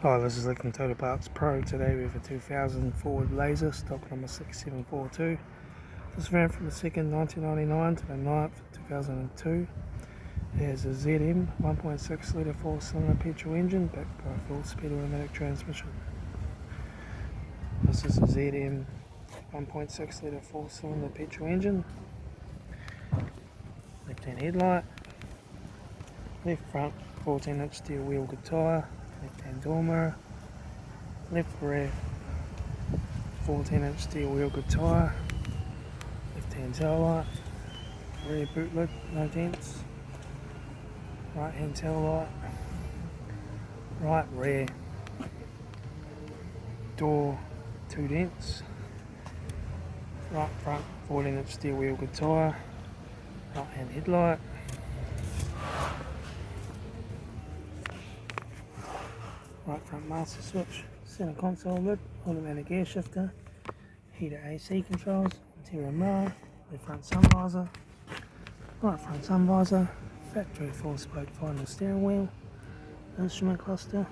Hi, this is Litre Total Parts Pro. Today we have a 2000 Ford Laser, stock number 6742. This ran from the 2nd 1999 to the 9th 2002. It has a ZM 1.6 litre 4-cylinder petrol engine backed by a full-speed automatic transmission. This is a ZM 1.6 litre 4-cylinder petrol engine. Left-hand headlight, left front 14-inch steel wheel good tyre, left-hand door mirror, left rear 14-inch steel wheel good tyre, left-hand tail light, rear boot lid, no dents, right-hand tail light, right rear door, 2 dents, right front 14-inch steel wheel good tyre, right-hand headlight, right front master switch, centre console lid, automatic air shifter, heater AC controls, interior mirror, left front sun visor, right front sun visor, factory 4-spoke final steering wheel, instrument cluster,